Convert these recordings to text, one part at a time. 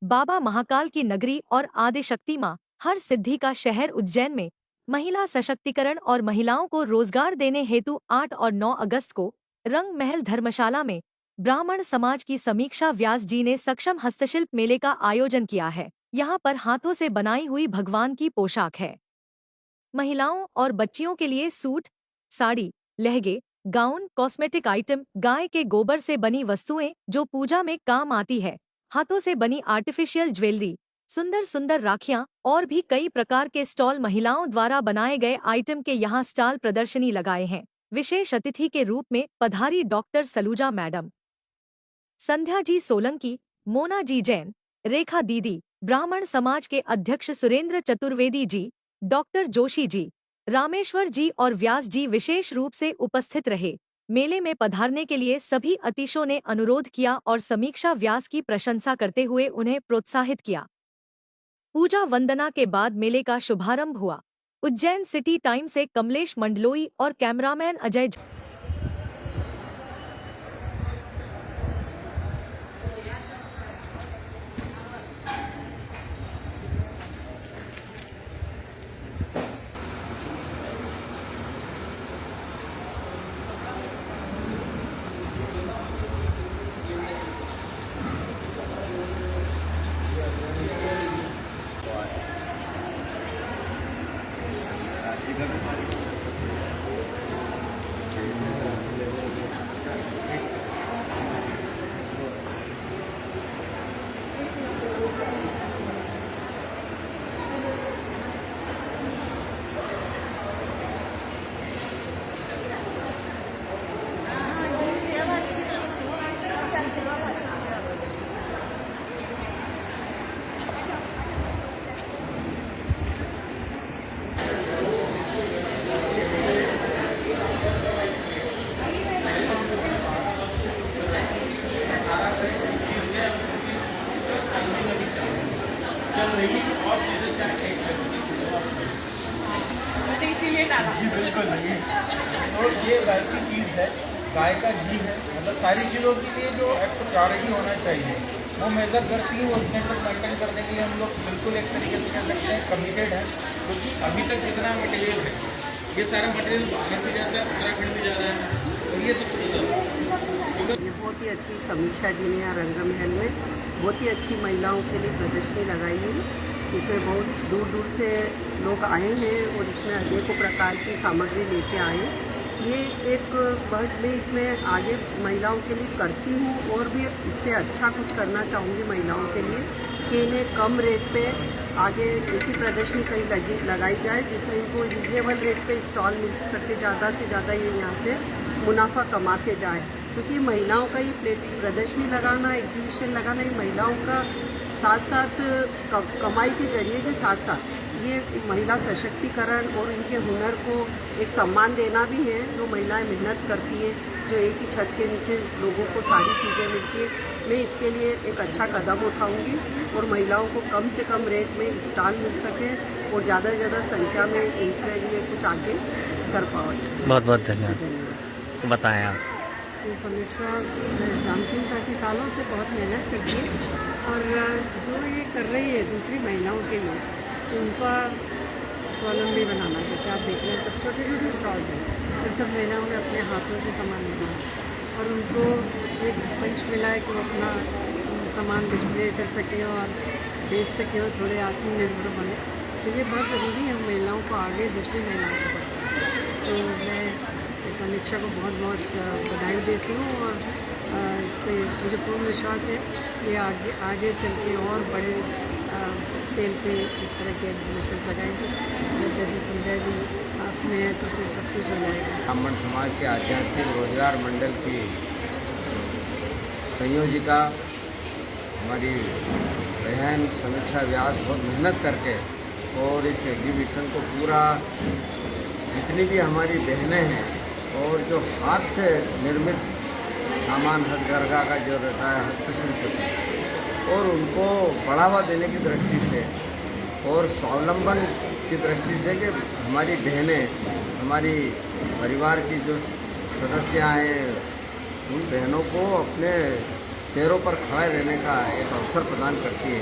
बाबा महाकाल की नगरी और आदिशक्ति मां हर सिद्धि का शहर उज्जैन में महिला सशक्तिकरण और महिलाओं को रोजगार देने हेतु 8 और 9 अगस्त को रंग महल धर्मशाला में ब्राह्मण समाज की समीक्षा व्यास जी ने सक्षम हस्तशिल्प मेले का आयोजन किया है। यहाँ पर हाथों से बनाई हुई भगवान की पोशाक है। महिलाओं और बच्चियों के लिए सूट, साड़ी, लहंगे, गाउन, कॉस्मेटिक आइटम, गाय के गोबर से बनी वस्तुएं जो पूजा में काम आती है, हाथों से बनी आर्टिफिशियल ज्वेलरी, सुंदर सुंदर राखियां और भी कई प्रकार के स्टॉल महिलाओं द्वारा बनाए गए आइटम के यहाँ स्टॉल प्रदर्शनी लगाए हैं। विशेष अतिथि के रूप में पधारी डॉक्टर सलूजा मैडम, संध्या जी सोलंकी, मोना जी जैन, रेखा दीदी, ब्राह्मण समाज के अध्यक्ष सुरेंद्र चतुर्वेदी जी, डॉक्टर जोशी जी, रामेश्वर जी और व्यास जी विशेष रूप से उपस्थित रहे। मेले में पधारने के लिए सभी अतिथियों ने अनुरोध किया और समीक्षा व्यास की प्रशंसा करते हुए उन्हें प्रोत्साहित किया। पूजा वंदना के बाद मेले का शुभारंभ हुआ। उज्जैन सिटी टाइम से कमलेश मंडलोई और कैमरामैन अजय जी बिल्कुल नहीं। तो ये वैसी चीज़ है, गाय का घी है, मतलब सारी चीज़ों के लिए जो प्रायोरिटी होना चाहिए वो मेजर करती है। उस नेटवर्क मेंटेन करने के लिए हम लोग बिल्कुल एक तरीके से कह सकते हैं कमिटेड है, क्योंकि अभी तक जितना मटेरियल है ये सारा मटेरियल बाहर भी जाता है, उत्तराखंड भी जा रहा है, और ये सब ये बहुत ही अच्छी समीक्षा जी ने यहाँ रंग महल में बहुत ही अच्छी महिलाओं के लिए प्रदर्शनी लगाई है। इसमें बहुत दूर दूर से लोग आए हैं और इसमें अनेकों प्रकार की सामग्री लेके आए। ये एक बहुत मैं इसमें आगे महिलाओं के लिए करती हूँ और भी इससे अच्छा कुछ करना चाहूँगी महिलाओं के लिए कि इन्हें कम रेट पे आगे ऐसी प्रदर्शनी कहीं लगाई जाए जिसमें इनको रिजनेबल रेट पे स्टॉल मिल सके, ज़्यादा से ज़्यादा ये यहाँ से मुनाफा कमा के जाए। क्योंकि महिलाओं का ये प्रदर्शनी लगाना, एग्जीबिशन लगाना, ये महिलाओं का साथ साथ कमाई के जरिए के साथ साथ ये महिला सशक्तिकरण और उनके हुनर को एक सम्मान देना भी है। जो महिलाएं मेहनत करती है, जो एक ही छत के नीचे लोगों को सारी चीज़ें मिलती है, मैं इसके लिए एक अच्छा कदम उठाऊंगी और महिलाओं को कम से कम रेट में स्टॉल मिल सके और ज़्यादा से ज़्यादा संख्या में इनके लिए कुछ आगे कर पाओ। बहुत बहुत धन्यवाद। बताएं आप। ये समीक्षा जानती हूँ काफ़ी सालों से बहुत मेहनत करती है और जो ये कर रही है दूसरी महिलाओं के लिए उनका स्वावलंबी बनाना। जैसे आप देख रहे हैं सब छोटे छोटे स्टॉल्स हैं, ये सब महिलाओं ने अपने हाथों से सामान बनाया और उनको एक मंच मिला है कि वो अपना सामान डिस्प्ले कर सकें और बेच सकें और थोड़े आत्मनिर्भर बने। तो ये बहुत ज़रूरी है महिलाओं को आगे दूसरी महिलाओं को बढ़ाना। तो मैं समीक्षा को बहुत बहुत बधाई देती हूँ और इससे मुझे पूर्ण विश्वास है कि आगे चल के और बड़े स्केल पे इस तरह के एग्जीबिशन लगाएंगे। जैसे संजय जी साथ में है तो फिर सब कुछ हो जाएगा। ब्राह्मण समाज के आध्यात्मिक रोजगार मंडल की संयोजिका हमारी बहन समीक्षा व्यास बहुत मेहनत करके और इस एग्जीबिशन को पूरा जितनी भी हमारी बहनें हैं और जो हाथ से निर्मित सामान हथकरघा का जो रहता है हस्तशिल्प और उनको बढ़ावा देने की दृष्टि से और स्वावलंबन की दृष्टि से कि हमारी बहनें, हमारी परिवार की जो सदस्य हैं, उन बहनों को अपने पैरों पर खड़े रहने का एक अवसर प्रदान करती है।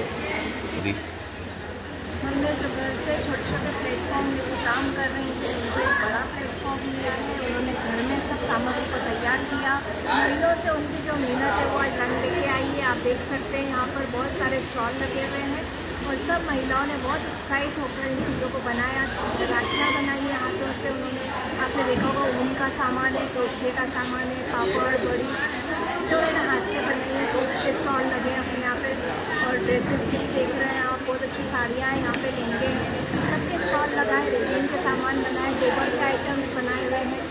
हमने जो घर से छोटे छोटे प्लेटफॉर्म में जो काम कर रही थी उनको एक बड़ा प्लेटफॉर्म लिया है। उन्होंने घर में सब सामग्री को तैयार किया। महीनों से उनकी जो मेहनत है वो आज रंग लेके आई है। आप देख सकते हैं यहाँ पर बहुत सारे स्टॉल लगे हुए हैं और सब महिलाओं ने बहुत उत्साहित होकर इन चीज़ों को बनाया। राखियाँ बनाई है हाथों से उन्होंने, आपने देखा होगा ऊन का सामान है, क्रोशिया का सामान है, पापड़ बड़ी जो उन्होंने हाथ से बनाई है। सूट्स के स्टॉल लगे हैं अपने यहाँ पे और ड्रेसेस भी देख रहे हैं आप, बहुत अच्छी साड़ियाँ हैं यहाँ पे, लहंगे हैं, सबके स्टॉल लगा है। रेजिन के सामान बनाए, गोबर के आइटम्स बनाए हुए हैं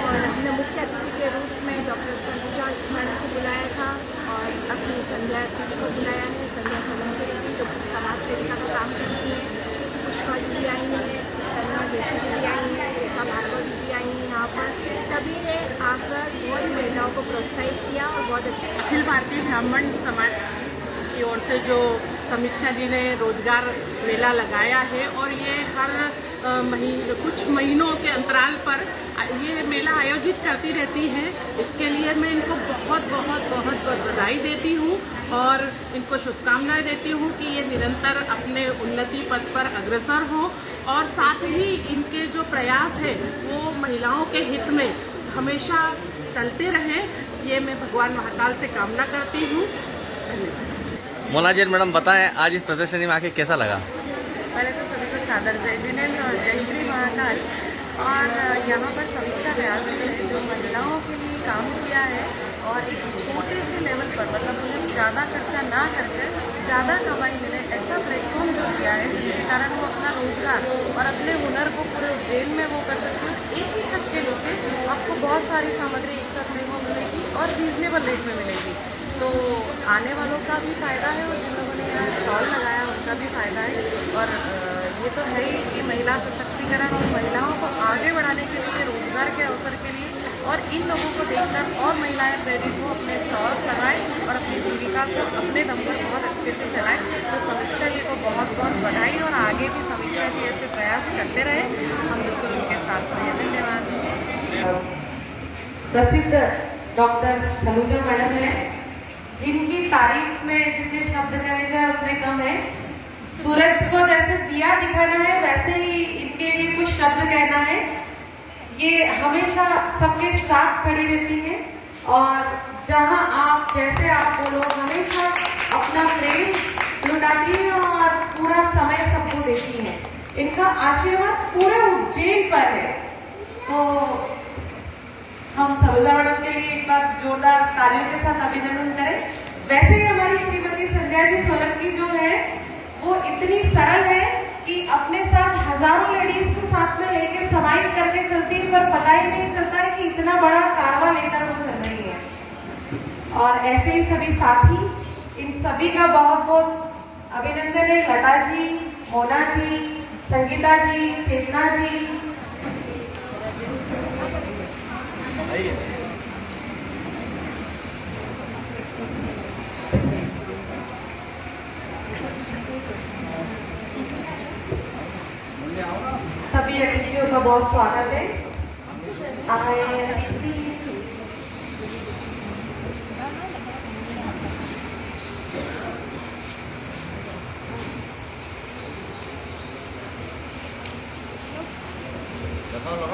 और हमने मुख्य अतिथि के रूप में डॉक्टर संध्या मैडम को बुलाया था और अपनी संध्या दीदी को बुलाया है। संध्या सोलंकी दीदी जो समाज सेविका का काम करती है, पुष्पा दीदी आई हैं, करुणा जोशी दीदी आई हैं, रेखा भार्गव दीदी आई हैं। यहाँ पर सभी ने आकर बहुत महिलाओं को प्रोत्साहित किया और बहुत अच्छे। अखिल भारतीय ब्राह्मण समाज की ओर से जो समीक्षा जी ने रोजगार मेला लगाया है और ये हर कुछ महीनों के अंतराल पर ये मेला आयोजित करती रहती है, इसके लिए मैं इनको बहुत बहुत बहुत बधाई देती हूँ और इनको शुभकामनाएं देती हूँ कि ये निरंतर अपने उन्नति पथ पर अग्रसर हों और साथ ही इनके जो प्रयास है वो महिलाओं के हित में हमेशा चलते रहें, ये मैं भगवान महाकाल से कामना करती हूँ। मोनाजिर मैडम बताएं, आज इस प्रदर्शनी में आके कैसा लगा? पहले तो सभी को सादर जय जिनेंद्र और जय श्री महाकाल। और यहाँ पर समीक्षा व्यास ने जो महिलाओं के लिए काम किया है और एक छोटे से लेवल पर मतलब उन्हें ज़्यादा खर्चा ना करके ज़्यादा कमाई मिले ऐसा प्लेटफॉर्म जो किया है, जिसके कारण वो अपना रोजगार और अपने हुनर को पूरे उज्जैन में वो कर सकते हैं। एक ही छत के नीचे आपको बहुत सारी सामग्री एक साथ नहीं को मिलेगी और रीजनेबल रेट में मिलेगी, तो आने वालों का भी फ़ायदा है और जिन लोगों ने यहाँ स्टॉल लगाया उनका भी फ़ायदा है। और ये तो है ही कि महिला सशक्तिकरण और महिलाओं को आगे बढ़ाने के लिए, रोजगार के अवसर के लिए और इन लोगों को देखकर और महिलाएं प्रेरित हो, अपने स्टॉल्स लगाएं और अपनी जीविका को अपने दम पर बहुत अच्छे से चलाएं। तो समीक्षा जी को बहुत बहुत बधाई और आगे भी समीक्षा जी ऐसे प्रयास करते रहे, हम बिल्कुल उनके साथ हैं। धन्यवाद। प्रसिद्ध डॉक्टर सलूजा मैडम है, जिनकी तारीफ में जितने शब्द कहे जाए उतने कम है। सूरज को जैसे दिया दिखाना है वैसे ही इनके लिए कुछ शब्द कहना है। ये हमेशा सबके साथ खड़ी रहती हैं और जहां आप जैसे आप बोलो हमेशा अपना प्रेम लुटाती हैं और पूरा समय सबको देती हैं। इनका आशीर्वाद पूरे उज्जैन पर है, तो हम सलूजा मैडम के लिए एक बार जोरदार तालियों के साथ अभिनंदन करें। वैसे ही हमारी श्रीमती संध्या जी सोलंकी जो है वो इतनी सरल है कि अपने साथ हजारों लेडीज को साथ में लेके समाहित करके चलती है, पर पता ही नहीं चलता है कि इतना बड़ा कारवां लेकर वो चल रही है। और ऐसे ही सभी साथी, इन सभी का बहुत बहुत अभिनंदन है। लता जी, मोना जी, संगीता जी, चेतना जी, सभी अतिथियों का बहुत स्वागत है। लगाओ।